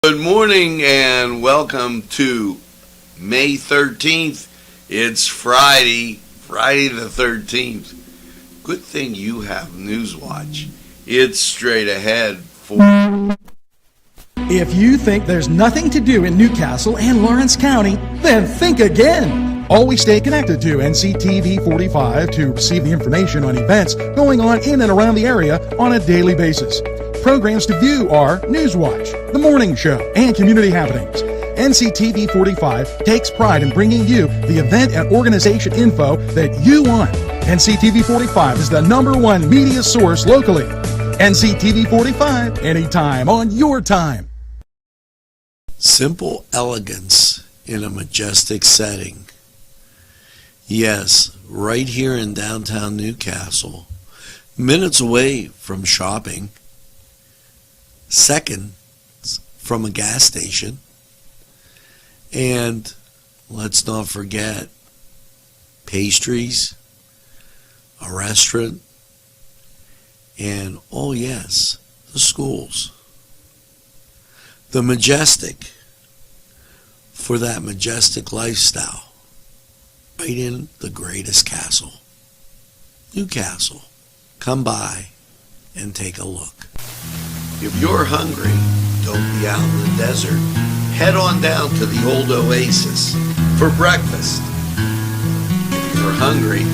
Good morning and welcome to May 13th. It's Friday the 13th. Good thing you have Newswatch. It's straight ahead for... If you think there's nothing to do in Newcastle and Lawrence County, then think again. Always stay connected to Nctv45 to receive the information on events going on in and around the area on a daily basis. Programs to view are Newswatch, The Morning Show, and Community Happenings. Nctv45 takes pride in bringing you the event and organization info that you want. Nctv45 is the #1 media source locally. Nctv45, anytime on your time. Simple elegance in a majestic setting. Yes, right here in downtown Newcastle, minutes away from shopping, seconds from a gas station, and let's not forget pastries, a restaurant, and oh yes, the schools. The majestic for that majestic lifestyle, right in the greatest castle, Newcastle. Come by and take a look. If you're hungry, don't be out in the desert. Head on down to the old Oasis for breakfast. If you're hungry,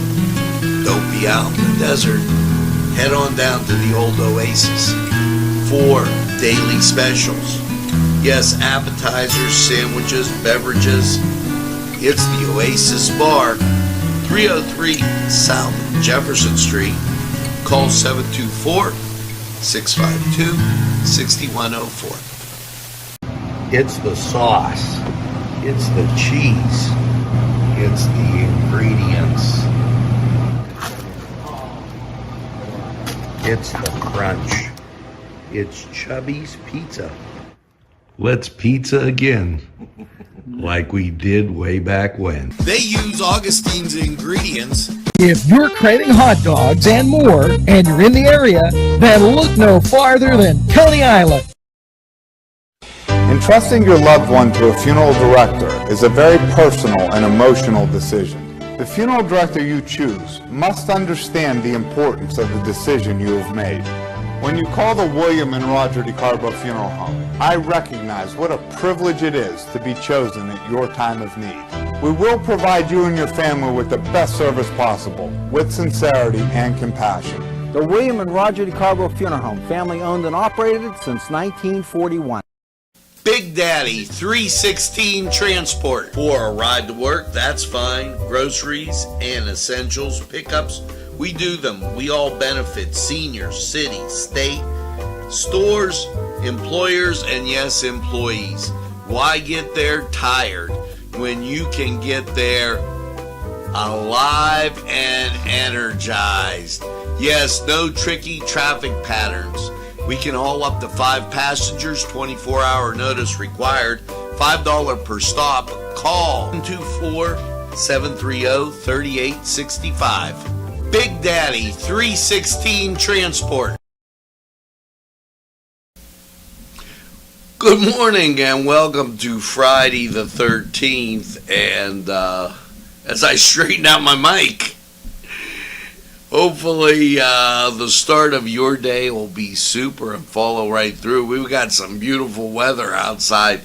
don't be out in the desert. Head on down to the old Oasis for daily specials. Yes, appetizers, sandwiches, beverages. It's the Oasis Bar, 303 South Jefferson Street. Call 724-652-6104. It's the sauce. It's the cheese. It's the ingredients. It's the crunch. It's Chubby's Pizza. Let's pizza again, like we did way back when. They use Augustine's ingredients. If you're craving hot dogs and more, and you're in the area, then look no farther than Coney Island. Entrusting your loved one to a funeral director is a very personal and emotional decision. The funeral director you choose must understand the importance of the decision you have made. When you call the William and Roger DeCarbo Funeral Home, I recognize what a privilege it is to be chosen at your time of need. We will provide you and your family with the best service possible, with sincerity and compassion. The William and Roger DeCarbo Funeral Home, family owned and operated since 1941. Big Daddy 316 Transport. For a ride to work, that's fine. Groceries and essentials, pickups, we do them. We all benefit. Seniors, city, state, stores, employers, and yes, employees. Why get there tired when you can get there alive and energized? Yes, no tricky traffic patterns. We can haul up to 5 passengers, 24-hour notice required, $5 per stop. Call 224-730-3865. Big Daddy 316 Transport. Good morning and welcome to Friday the 13th. And as I straighten out my mic, hopefully the start of your day will be super and follow right through. We've got some beautiful weather outside,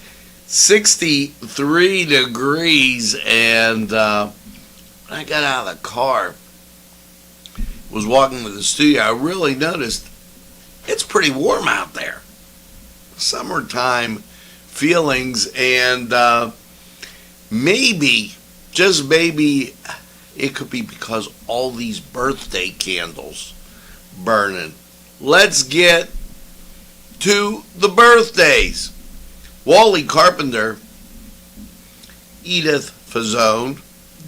63 degrees, and when I got out of the car, was walking to the studio, I really noticed it's pretty warm out there. Summertime feelings, and maybe, just maybe, it could be because all these birthday candles burning. Let's get to the birthdays. Wally Carpenter, Edith Fazone,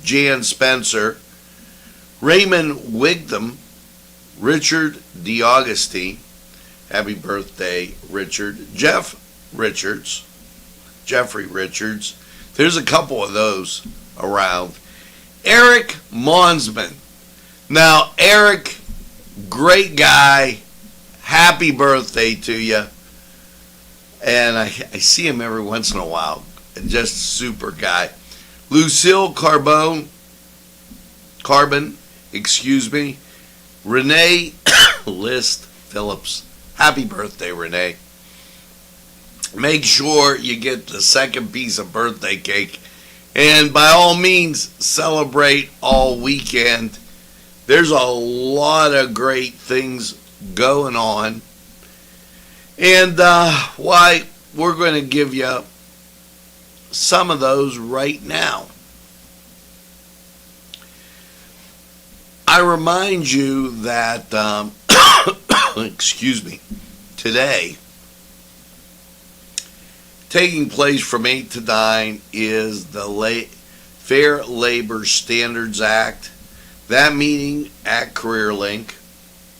Jan Spencer, Raymond Wigtham, Richard DeAugustine, happy birthday, Richard. Jeffrey Richards. There's a couple of those around. Eric Monsman. Now, Eric, great guy. Happy birthday to you. and I see him every once in a while. Just super guy. Lucille Carbon, Renee List Phillips. Happy birthday, Renee. Make sure you get the second piece of birthday cake. And by all means, celebrate all weekend. There's a lot of great things going on. And why, we're going to give you some of those right now. I remind you that, today, taking place from 8 to 9 is the Fair Labor Standards Act. That meeting at CareerLink.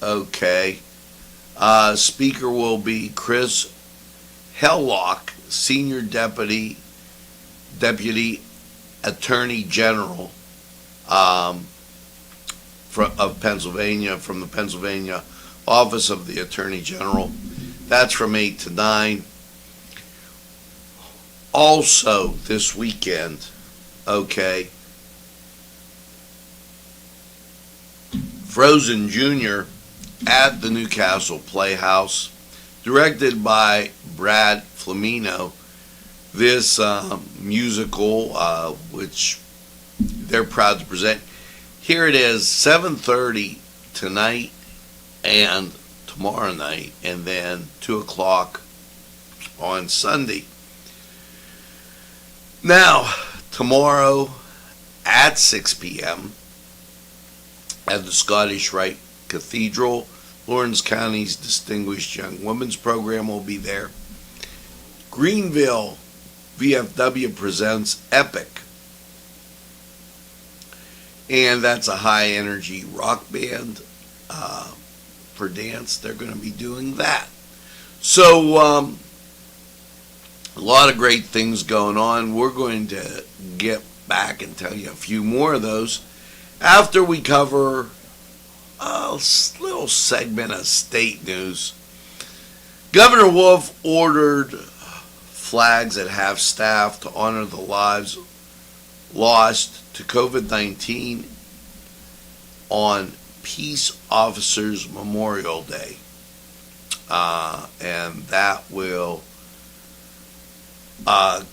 Okay. Speaker will be Chris Hellock, Senior Deputy Attorney General of Pennsylvania, from the Pennsylvania Office of the Attorney General. That's from 8 to 9. Also, this weekend, okay, Frozen Jr. at the Newcastle Playhouse, directed by Brad Flamino. This musical, which they're proud to present. Here it is, 7:30 tonight and tomorrow night, and then 2 o'clock on Sunday. Now, tomorrow at 6 p.m. at the Scottish Rite Cathedral, Lawrence County's Distinguished Young Women's Program will be there. Greenville VFW presents Epic, and that's a high-energy rock band for dance. They're going to be doing that. So, a lot of great things going on. We're going to get back and tell you a few more of those after we cover a little segment of state news. Governor Wolf ordered flags at half-staff to honor the lives lost to COVID-19 on Peace Officers Memorial Day. And that will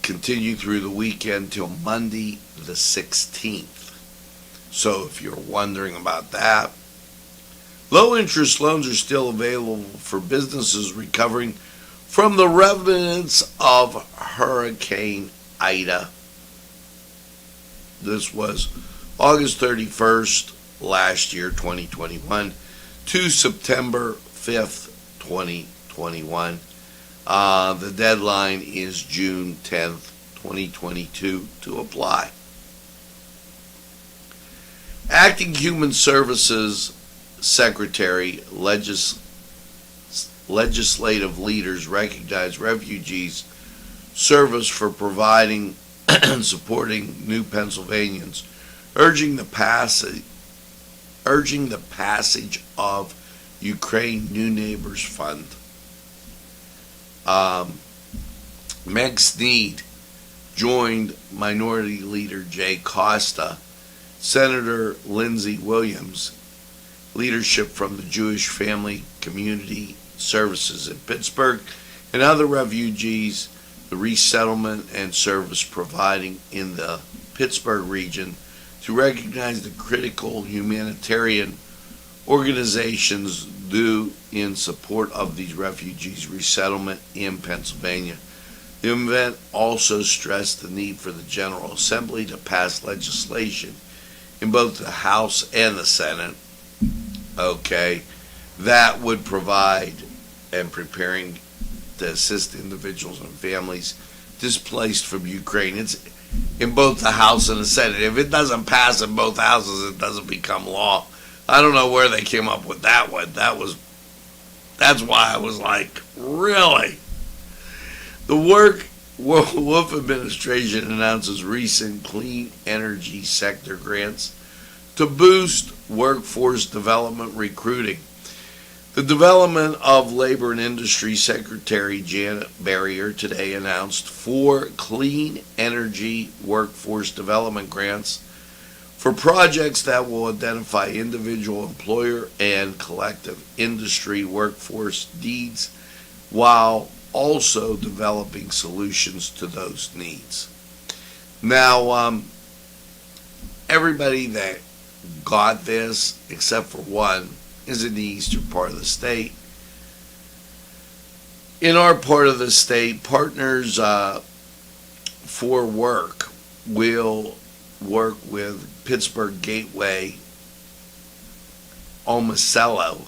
continue through the weekend till Monday the 16th. So if you're wondering about that, low interest loans are still available for businesses recovering from the remnants of Hurricane Ida. This was August 31st last year, 2021, to September 5th, 2021. The deadline is June 10th, 2022 to apply. Acting Human Services Secretary, legislative leaders recognize refugees' service for providing and supporting new Pennsylvanians, urging the passage of Ukraine New Neighbors Fund. Meg Snead joined Minority Leader Jay Costa, Senator Lindsey Williams, leadership from the Jewish Family Community Services in Pittsburgh, and other refugees, the resettlement and service providing in the Pittsburgh region, to recognize the critical humanitarian organizations do in support of these refugees' resettlement in Pennsylvania. The event also stressed the need for the General Assembly to pass legislation in both the House and the Senate, that would provide and preparing to assist individuals and families displaced from Ukraine. It's in both the House and the Senate. If it doesn't pass in both houses, it doesn't become law. I don't know where they came up with that one. That's why I was like, really? The Wolf administration announces recent clean energy sector grants to boost workforce development recruiting. The Development of Labor and Industry Secretary Janet Barrier today announced 4 clean energy workforce development grants for projects that will identify individual employer and collective industry workforce needs while also developing solutions to those needs. Now, everybody that got this, except for one, is in the eastern part of the state. In our part of the state, Partners for Work will work with Pittsburgh Gateway Omacello,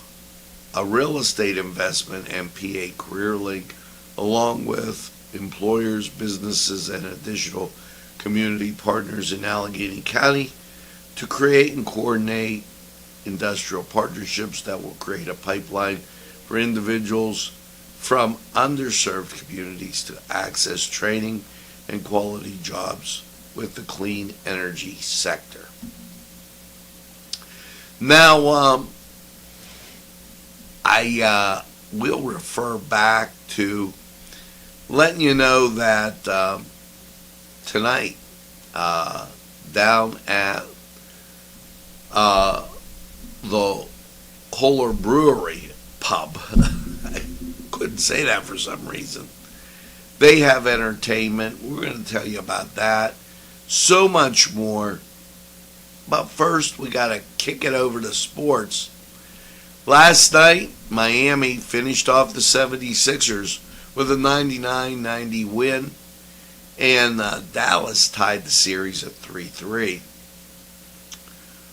a real estate investment and PA Career Link, along with employers, businesses, and additional community partners in Allegheny County to create and coordinate industrial partnerships that will create a pipeline for individuals from underserved communities to access training and quality jobs with the clean energy sector. Now, I will refer back to letting you know that tonight down at the Kohler Brewery pub, I couldn't say that for some reason, they have entertainment. We're going to tell you about that. So much more. But first, we got to kick it over to sports. Last night, Miami finished off the 76ers with a 99-90 win, and Dallas tied the series at 3-3.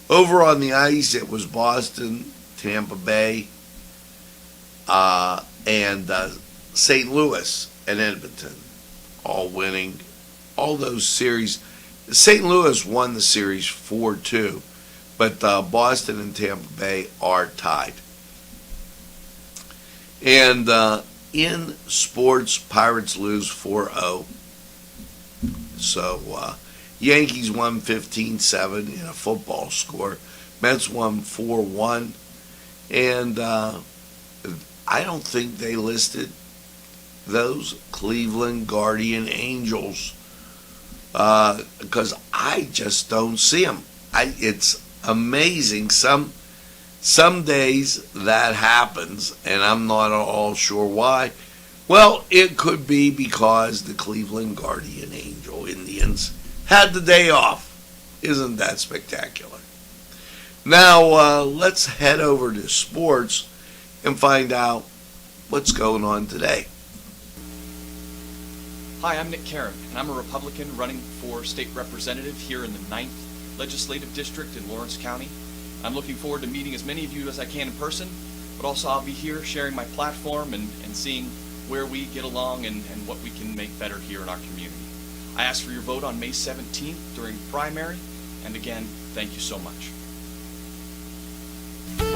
Over on the ice, it was Boston, Tampa Bay, and St. Louis and Edmonton, all winning all those series. St. Louis won the series 4-2, but Boston and Tampa Bay are tied. And in sports, Pirates lose 4-0. So Yankees won 15-7 in a football score. Mets won 4-1. And I don't think they listed those Cleveland Guardian Angels because I just don't see them. It's amazing. Some days that happens, and I'm not all sure why. Well, it could be because the Cleveland Guardian Angel Indians had the day off. Isn't that spectacular? Now, let's head over to sports and find out what's going on today. Hi, I'm Nick Karen, and I'm a Republican running for state representative here in the 9th Legislative District in Lawrence County. I'm looking forward to meeting as many of you as I can in person, but also I'll be here sharing my platform and seeing where we get along and what we can make better here in our community. I ask for your vote on May 17th during the primary, and again, thank you so much.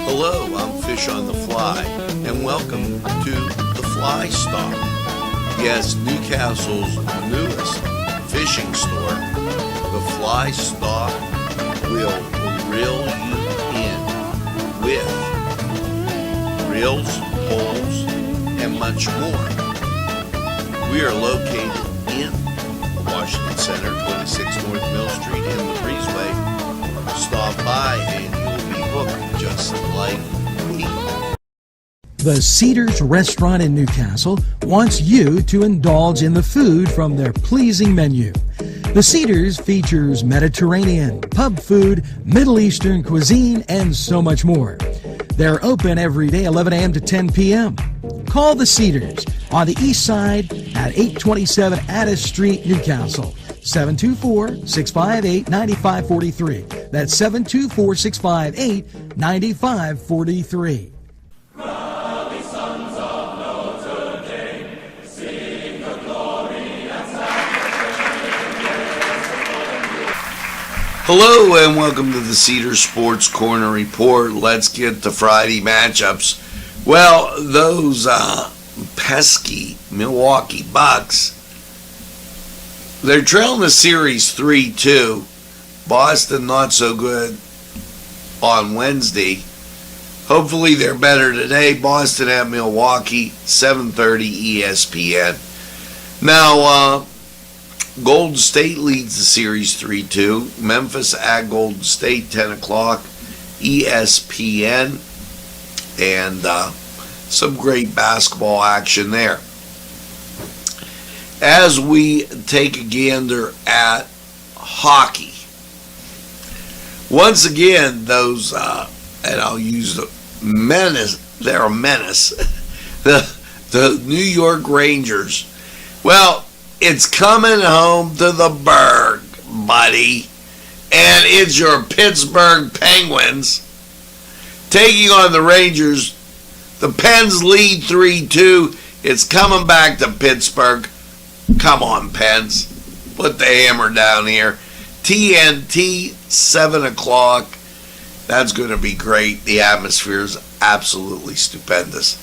Hello, I'm Fish on the Fly, and welcome to the Fly Stop. Yes, Newcastle's newest fishing store. The Fly Stop will reel you in with reels, poles, and much more. We are located in Washington Center, 26 North Mill Street in the Breezeway. Stop by and you'll be hooked just like me. The Cedars Restaurant in Newcastle wants you to indulge in the food from their pleasing menu. The Cedars features Mediterranean, pub food, Middle Eastern cuisine, and so much more. They're open every day, 11 a.m. to 10 p.m. Call the Cedars on the east side at 827 Addis Street, Newcastle. 724-658-9543. That's 724-658-9543. Hello and welcome to the Cedar Sports Corner Report. Let's get to Friday matchups. Well, those pesky Milwaukee Bucks, they're trailing the series 3-2. Boston not so good on Wednesday. Hopefully they're better today. Boston at Milwaukee, 7:30 ESPN. Now, Golden State leads the series 3-2. Memphis at Golden State, 10 o'clock, ESPN. And some great basketball action there. As we take a gander at hockey, once again, those, and I'll use the menace, they're a menace, the New York Rangers. Well, it's coming home to the Burgh, buddy, and it's your Pittsburgh Penguins taking on the Rangers. The Pens lead 3-2. It's coming back to Pittsburgh. Come on, Pens. Put the hammer down here. TNT, 7 o'clock. That's going to be great. The atmosphere is absolutely stupendous.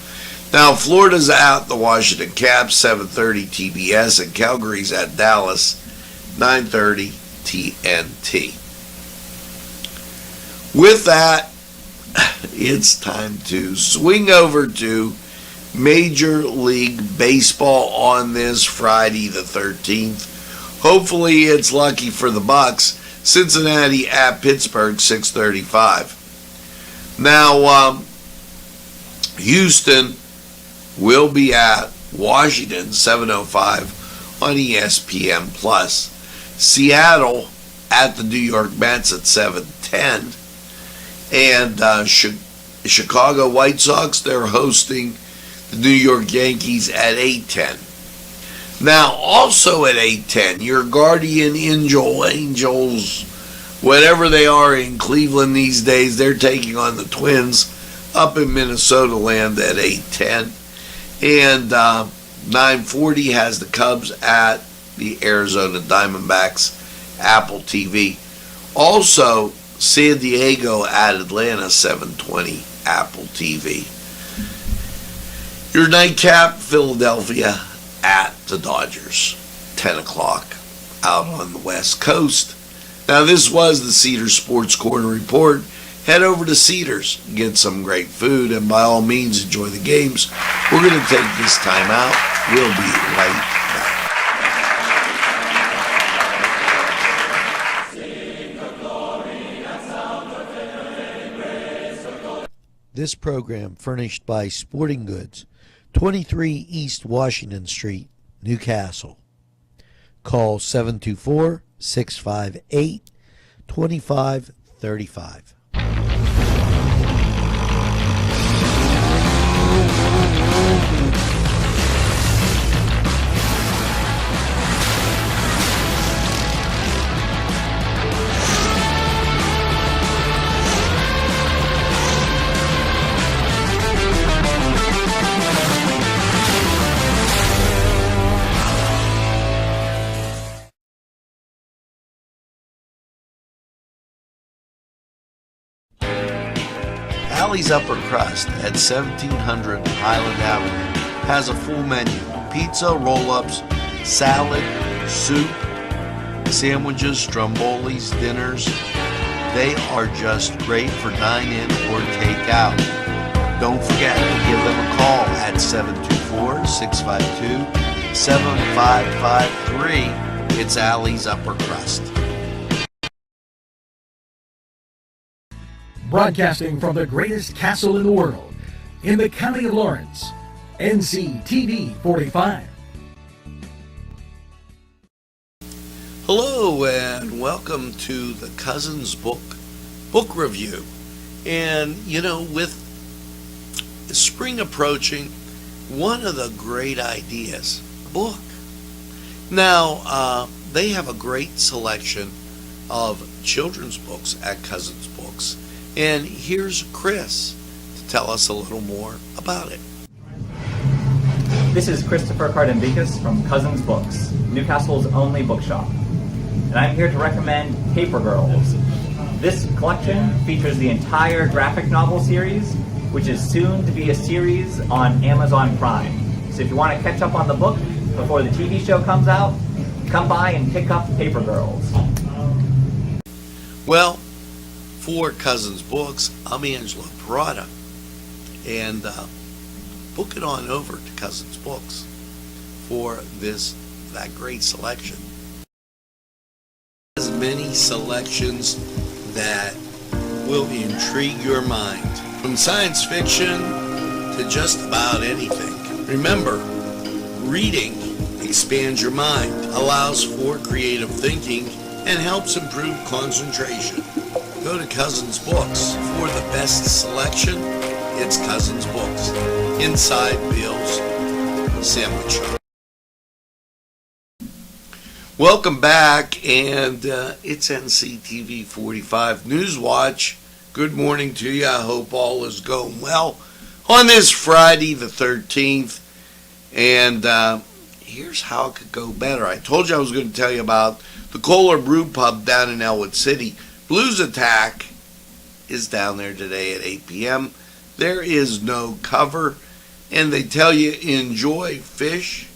Now, Florida's at the Washington Caps, 7:30 TBS, and Calgary's at Dallas, 9:30 TNT. With that, it's time to swing over to Major League Baseball on this Friday the 13th. Hopefully it's lucky for the Bucks. Cincinnati at Pittsburgh, 6:35. Now, Houston will be at Washington, 7:05 on ESPN+. Seattle at the New York Mets at 7:10. And Chicago White Sox, they're hosting the New York Yankees at 8:10. Now, also at 8:10, your guardian Angels, whatever they are in Cleveland these days, they're taking on the Twins up in Minnesota land at 8:10. And 9:40 has the Cubs at the Arizona Diamondbacks, Apple TV. Also, San Diego at Atlanta, 7:20, Apple TV. Your nightcap, Philadelphia at the Dodgers, 10 o'clock out on the West Coast. Now, this was the Cedars Sports Corner Report. Head over to Cedars, get some great food, and by all means, enjoy the games. We're going to take this time out. We'll be right back. This program furnished by Sporting Goods, 23 East Washington Street, Newcastle. Call 724-658-2535. Alley's Upper Crust at 1700 Highland Avenue has a full menu: pizza, roll-ups, salad, soup, sandwiches, strombolis, dinners. They are just great for dine-in or take-out. Don't forget to give them a call at 724-652-7553. It's Alley's Upper Crust. Broadcasting from the greatest castle in the world, in the county of Lawrence, Nctv45. Hello and welcome to the Cousins book review. And with spring approaching, one of the great ideas, book. Now, they have a great selection of children's books at Cousins Books. And here's Chris to tell us a little more about it. This is Christopher Cardambicus from Cousins Books, Newcastle's only bookshop. And I'm here to recommend Paper Girls. This collection features the entire graphic novel series, which is soon to be a series on Amazon Prime. So if you want to catch up on the book before the TV show comes out, come by and pick up Paper Girls. Well, for Cousins Books, I'm Angelo Perrotta. And book it on over to Cousins Books for that great selection. As many selections that will intrigue your mind, from science fiction to just about anything. Remember, reading expands your mind, allows for creative thinking, and helps improve concentration. Go to Cousins Books for the best selection. It's Cousins Books, inside Bill's Sandwich Shop. Welcome back, and it's Nctv45 Newswatch. Good morning to you. I hope all is going well on this Friday the 13th. And here's how it could go better. I told you I was going to tell you about the Kohler Brew Pub down in Elwood City. Blues Attack is down there today at 8 p.m. There is no cover, and they tell you enjoy fish,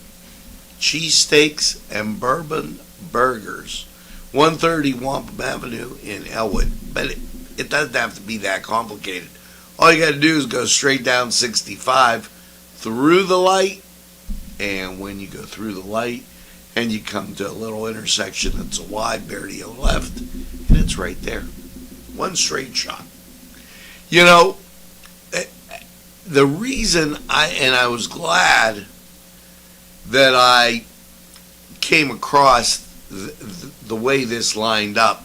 cheesesteaks, and bourbon burgers. 130 Wampum Avenue in Elwood. But it doesn't have to be that complicated. All you got to do is go straight down 65 through the light, and when you go through the light and you come to a little intersection that's a wide, bear to your left, and it's right there. One straight shot. You know, the reason I was glad that I came across the way this lined up.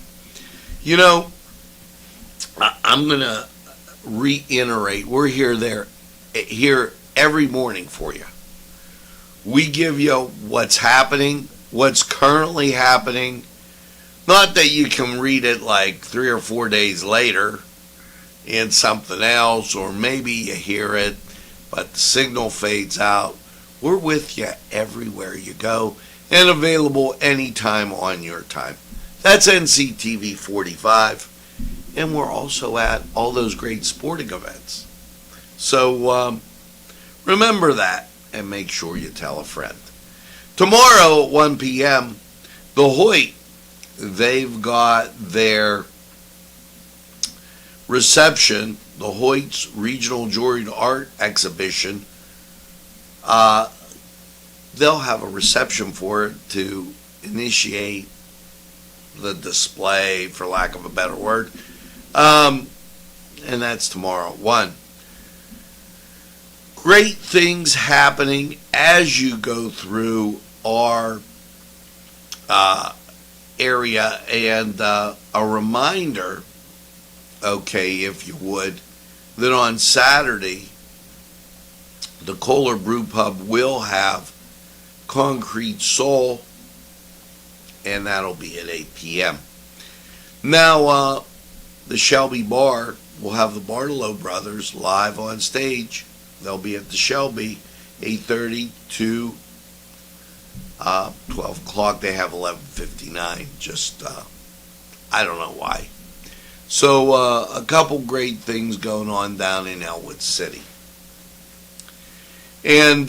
You know, I'm going to reiterate, we're here every morning for you. We give you what's happening, what's currently happening. Not that you can read it like 3 or 4 days later in something else, or maybe you hear it, but the signal fades out. We're with you everywhere you go and available anytime on your time. That's Nctv45. And we're also at all those great sporting events. So remember that and make sure you tell a friend. Tomorrow at 1 p.m., the Hoyt, they've got their reception, the Hoyt's Regional Jewelry Art Exhibition. They'll have a reception for it to initiate the display, for lack of a better word. And that's tomorrow at 1. Great things happening as you go through our area, and a reminder, okay, if you would, that on Saturday the Kohler Brew Pub will have Concrete Soul, and that'll be at 8 p.m. Now, the Shelby Bar will have the Bartolo Brothers live on stage. They'll be at the Shelby, 8:30 to 12 o'clock. They have 11:59. Just, I don't know why. So, a couple great things going on down in Elwood City. And,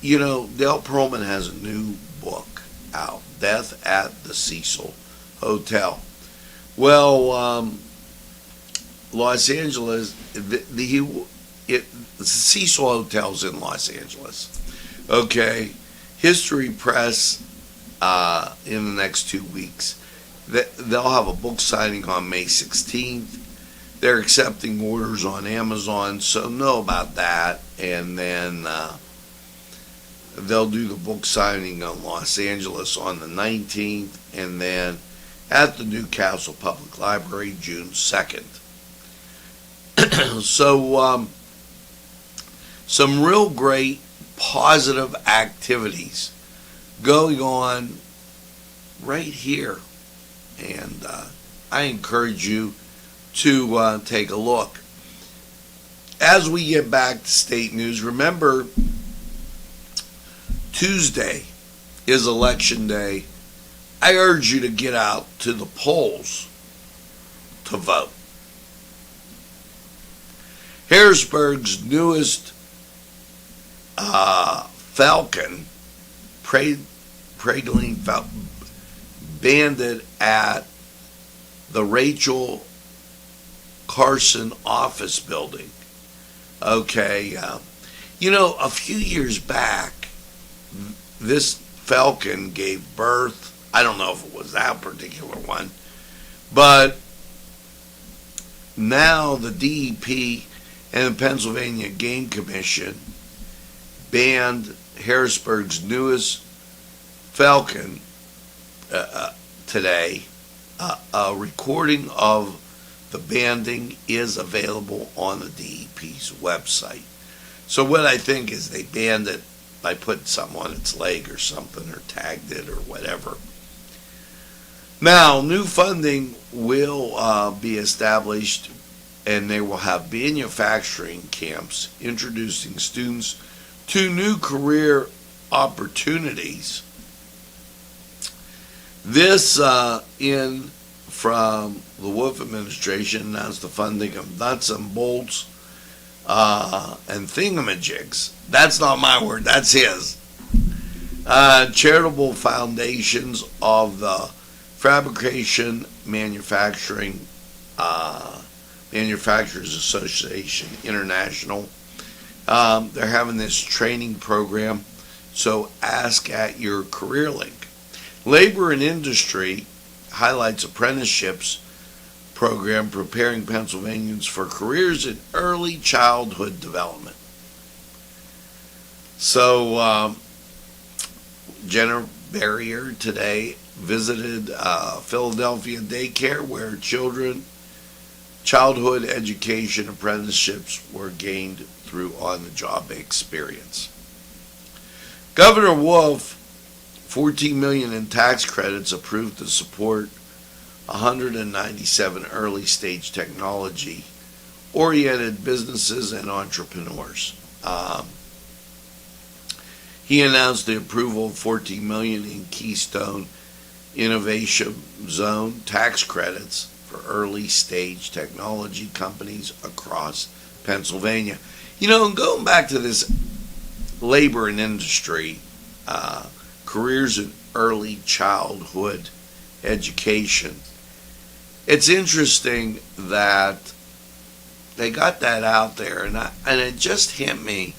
you know, Dale Perlman has a new book out, Death at the Cecil Hotel. Well, Los Angeles, the Cecil Hotel's in Los Angeles. Okay, History Press in the next 2 weeks. They'll have a book signing on May 16th. They're accepting orders on Amazon, so know about that. And then they'll do the book signing in Los Angeles on the 19th, and then at the Newcastle Public Library June 2nd. So, some real great positive activities going on right here, and I encourage you to take a look. As we get back to state news, remember Tuesday is election day. I urge you to get out to the polls to vote. Harrisburg's newest Falcon, Praline Falcon, banded at the Rachel Carson office building. Okay, a few years back, this falcon gave birth. I don't know if it was that particular one, but now the DEP and the Pennsylvania Game Commission banned Harrisburg's newest falcon today. A recording of the banding is available on the DEP's website. So what I think is they banned it by putting something on its leg or something, or tagged it or whatever. Now, new funding will be established, and they will have manufacturing camps introducing students to new career opportunities. This from the Wolf administration announced the funding of nuts and bolts and thingamajigs. That's not my word, that's his. Charitable foundations of the Fabrication Manufacturers Association International. They're having this training program, so ask at your career link. Labor and Industry highlights apprenticeships program preparing Pennsylvanians for careers in early childhood development. So Jenna Barrier today visited Philadelphia daycare where childhood education apprenticeships were gained through on-the-job experience. Governor Wolf, $14 million in tax credits approved to support 197 early-stage technology-oriented businesses and entrepreneurs. He announced the approval of $14 million in Keystone Innovation Zone tax credits for early-stage technology companies across Pennsylvania. And going back to this labor and industry, careers in early childhood education, it's interesting that they got that out there, and it just hit me.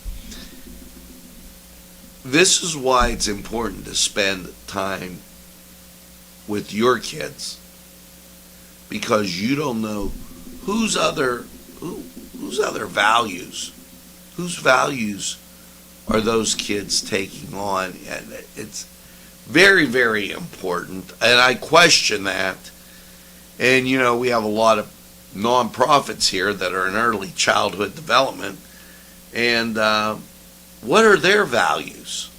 This is why it's important to spend time with your kids, because you don't know whose other values, whose values are those kids taking on, and it's very, very important. And I question that. And we have a lot of nonprofits here that are in early childhood development, and what are their values?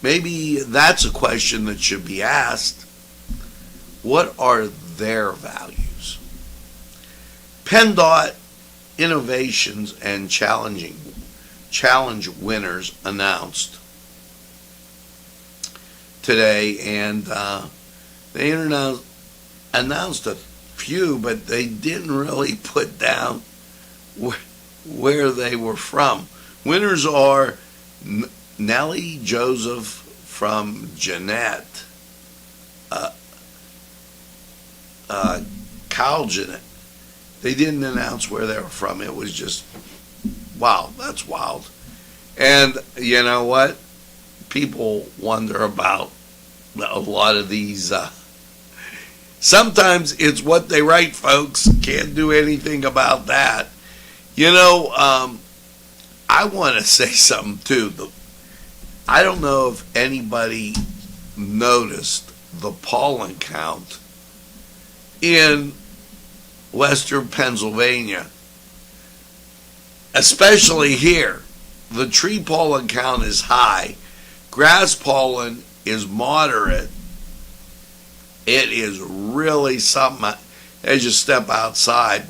Maybe that's a question that should be asked. What are their values? PennDOT Innovations and Challenge winners announced today, and they announced a few, but they didn't really put down where they were from. Winners are Nellie Joseph from Jeanette, Kyle Jeanette. They didn't announce where they were from. It was just, wow, that's wild. And you know what? People wonder about a lot of these. Sometimes it's what they write, folks. Can't do anything about that. I want to say something too. I don't know if anybody noticed the pollen count in Western Pennsylvania, especially here. The tree pollen count is high. Grass pollen is moderate. It is really something. As you step outside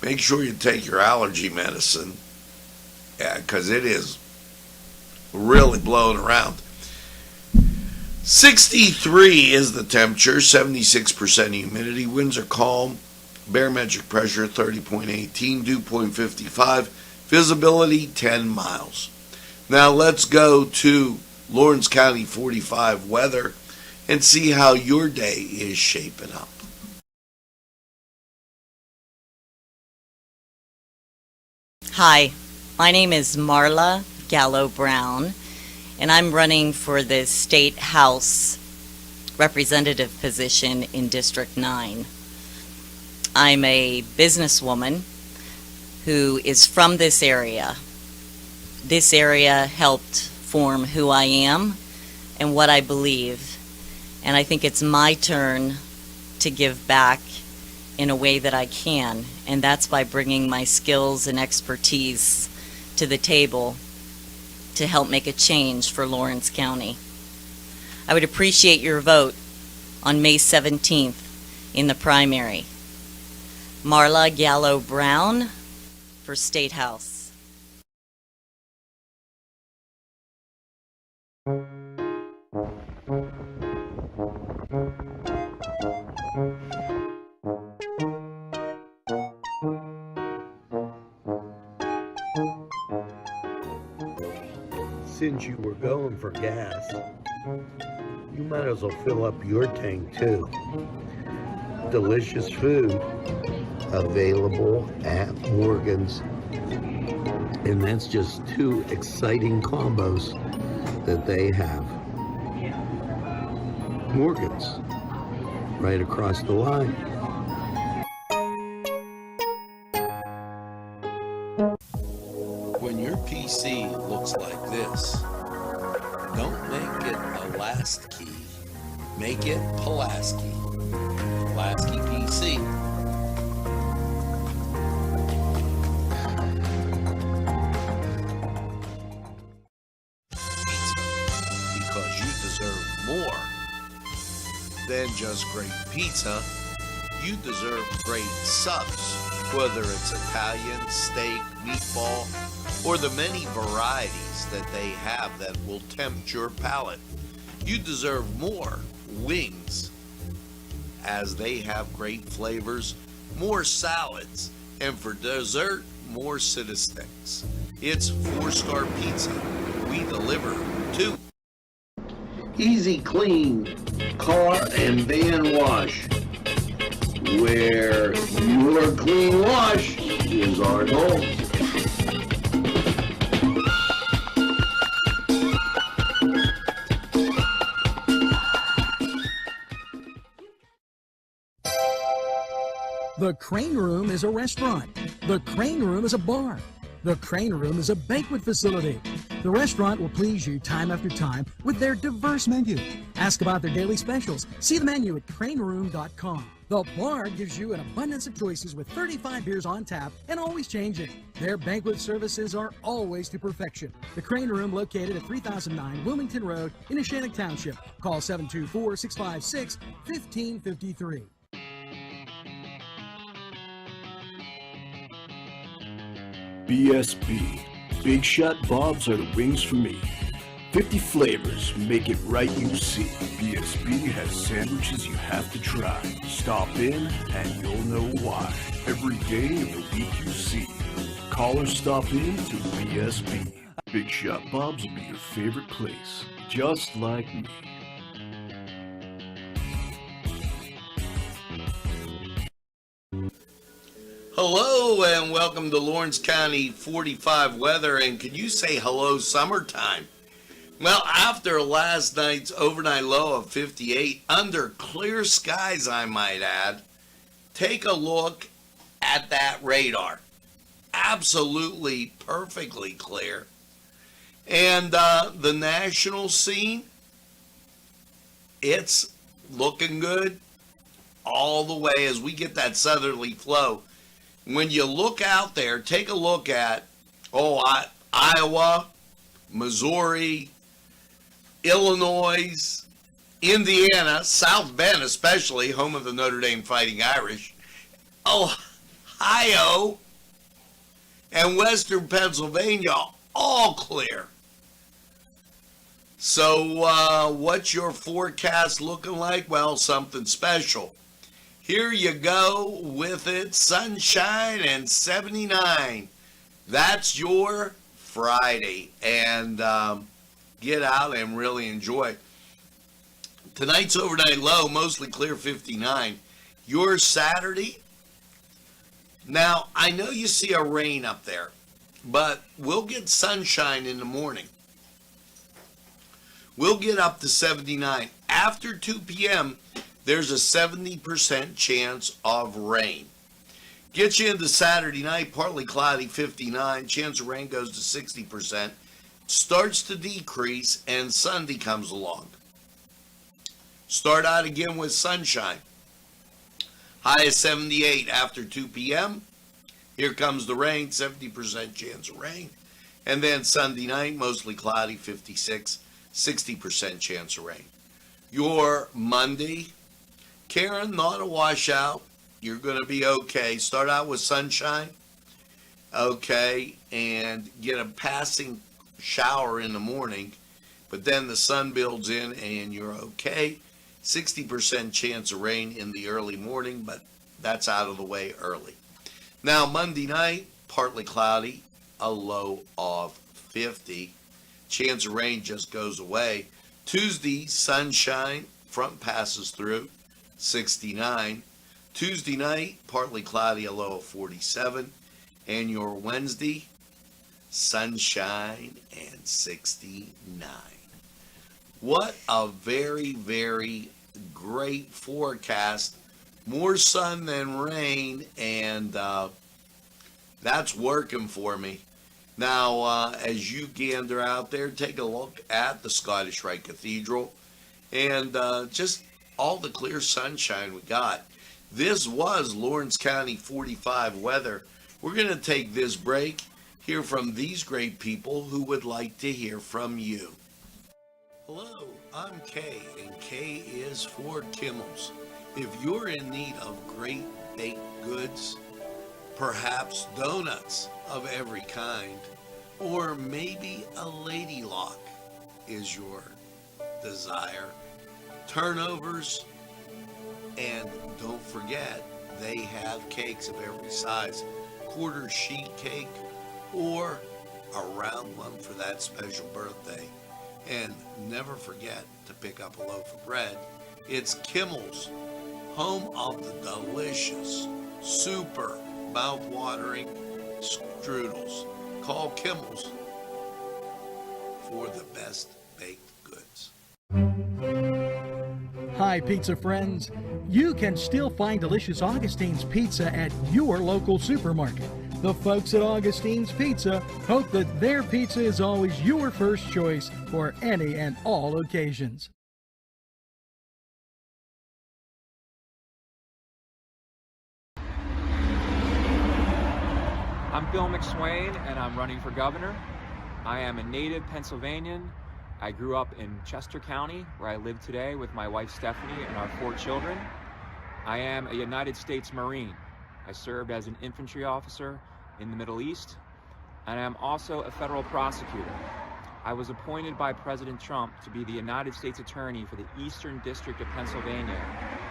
make sure you take your allergy medicine, because it is really blowing around. 63 is the temperature, 76% humidity, winds are calm, barometric pressure 30.18, dew point 55, visibility 10 miles. Now let's go to Lawrence County 45 weather and see how your day is shaping up. Hi, my name is Marla Gallo Brown, and I'm running for the State House representative position in District 9. I'm a businesswoman who is from this area. This area helped form who I am and what I believe, and I think it's my turn to give back in a way that I can, and that's by bringing my skills and expertise to the table to help make a change for Lawrence County. I would appreciate your vote on May 17th in the primary. Marla Gallo Brown for State House. Since you were going for gas, you might as well fill up your tank too. Delicious food available at Morgan's. And that's just two exciting combos that they have. Morgan's, right across the line. When your PC looks like this, don't make it a last key. Make it Pulaski. Pulaski PC. Because you deserve more than just great pizza. You deserve great subs, whether it's Italian, steak, meatball, or the many varieties that they have that will tempt your palate. You deserve more wings, as they have great flavors, more salads, and for dessert, more city sticks. It's 4-star pizza. We deliver too. Easy Clean Car and Van Wash, where your clean wash is our goal. The Crane Room is a restaurant. The Crane Room is a bar. The Crane Room is a banquet facility. The restaurant will please you time after time with their diverse menu. Ask about their daily specials. See the menu at craneroom.com. The bar gives you an abundance of choices with 35 beers on tap and always changing. Their banquet services are always to perfection. The Crane Room, located at 3009 Wilmington Road in Neshannock Township. Call 724-656-1553. BSB. Big Shot Bob's are the wings for me. 50 flavors, make it right, you see. BSB has sandwiches you have to try. Stop in and you'll know why. Every day of the week you see. Call or stop in to BSB. Big Shot Bob's will be your favorite place, just like me. Hello and welcome to Lawrence County 45 weather, and can you say hello summertime? Well, after last night's overnight low of 58, under clear skies I might add, take a look at that radar. Absolutely perfectly clear. And the national scene, it's looking good all the way as we get that southerly flow. When you look out there, take a look at, Iowa, Missouri, Illinois, Indiana, South Bend especially, home of the Notre Dame Fighting Irish, Ohio, and Western Pennsylvania, all clear. So what's your forecast looking like? Well, something special. Here you go with it, sunshine and 79. That's your Friday, and get out and really enjoy. Tonight's overnight low, mostly clear, 59. Your Saturday, now I know you see a rain up there, but we'll get sunshine in the morning. We'll get up to 79. After 2 p.m., there's a 70% chance of rain. Get you into Saturday night, partly cloudy, 59. Chance of rain goes to 60%. Starts to decrease, and Sunday comes along. Start out again with sunshine. High is 78 after 2 p.m. Here comes the rain, 70% chance of rain. And then Sunday night, mostly cloudy, 56, 60% chance of rain. Your Monday, Karen, not a washout. You're going to be okay. Start out with sunshine, okay, and get a passing shower in the morning, but then the sun builds in and you're okay. 60% chance of rain in the early morning, but that's out of the way early. Now, Monday night, partly cloudy, a low of 50. Chance of rain just goes away. Tuesday, sunshine, front passes through, 69. Tuesday night, partly cloudy, a low of 47. And your Wednesday, sunshine and 69. What a very, very great forecast. More sun than rain, and that's working for me. Now, as you gander out there, take a look at the Scottish Rite Cathedral and just all the clear sunshine we got. This was Lawrence County 45 weather. We're going to take this break, hear from these great people who would like to hear from you. Hello, I'm Kay, and K is for Kimmel's. If you're in need of great baked goods, perhaps donuts of every kind, or maybe a lady lock is your desire, turnovers, and don't forget, they have cakes of every size, quarter sheet cake or a round one for that special birthday. And never forget to pick up a loaf of bread. It's Kimmel's, home of the delicious, super mouth-watering strudels. Call Kimmel's for the best baked goods. Hi, pizza friends. You can still find delicious Augustine's Pizza at your local supermarket. The folks at Augustine's Pizza hope that their pizza is always your first choice for any and all occasions. I'm Bill McSwain, and I'm running for governor. I am a native Pennsylvanian. I grew up in Chester County, where I live today with my wife Stephanie and our 4 children. I am a United States Marine. I served as an infantry officer in the Middle East, and I'm also a federal prosecutor. I was appointed by President Trump to be the United States Attorney for the Eastern District of Pennsylvania,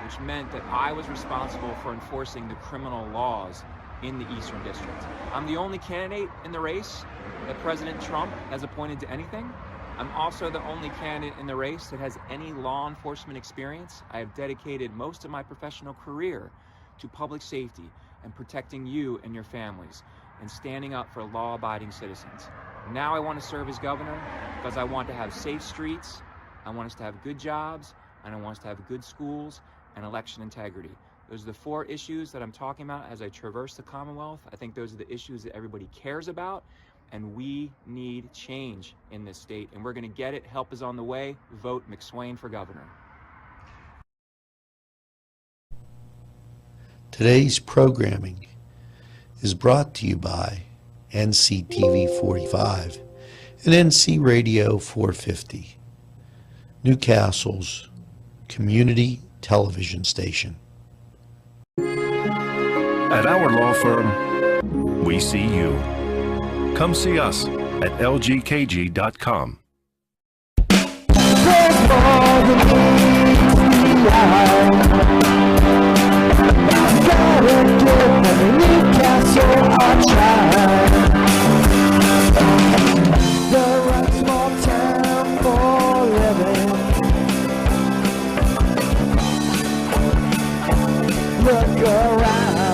which meant that I was responsible for enforcing the criminal laws in the Eastern District. I'm the only candidate in the race that President Trump has appointed to anything. I'm also the only candidate in the race that has any law enforcement experience. I have dedicated most of my professional career to public safety and protecting you and your families and standing up for law-abiding citizens. Now I want to serve as governor because I want to have safe streets, I want us to have good jobs, and I want us to have good schools and election integrity. Those are the 4 issues that I'm talking about as I traverse the Commonwealth. I think those are the issues that everybody cares about, and we need change in this state, and we're going to get it. Help is on the way. Vote McSwain for governor. Today's programming is brought to you by Nctv45 and NC Radio 450, Newcastle's community television station. At our law firm, we see you. Come see us at lgkg.com. Look around.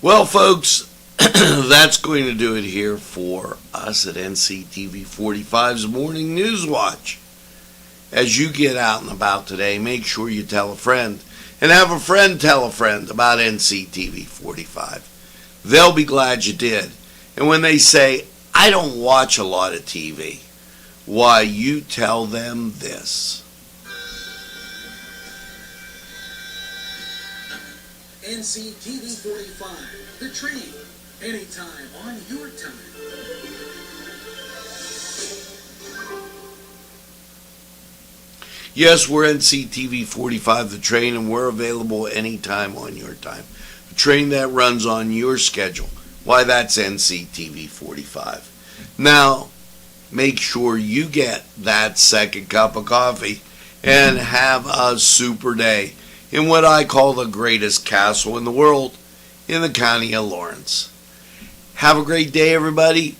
Well, folks, that's going to do it here for us at NCTV45's Morning News Watch. As you get out and about today, make sure you tell a friend, and have a friend tell a friend about NCTV45. They'll be glad you did. And when they say, I don't watch a lot of TV, why, you tell them this. NCTV45, the train, anytime on your time. Yes, we're NCTV45, the train, and we're available anytime on your time. A train that runs on your schedule. Why, that's NCTV45. Now, make sure you get that second cup of coffee and have a super day in what I call the greatest castle in the world, in the county of Lawrence. Have a great day, everybody.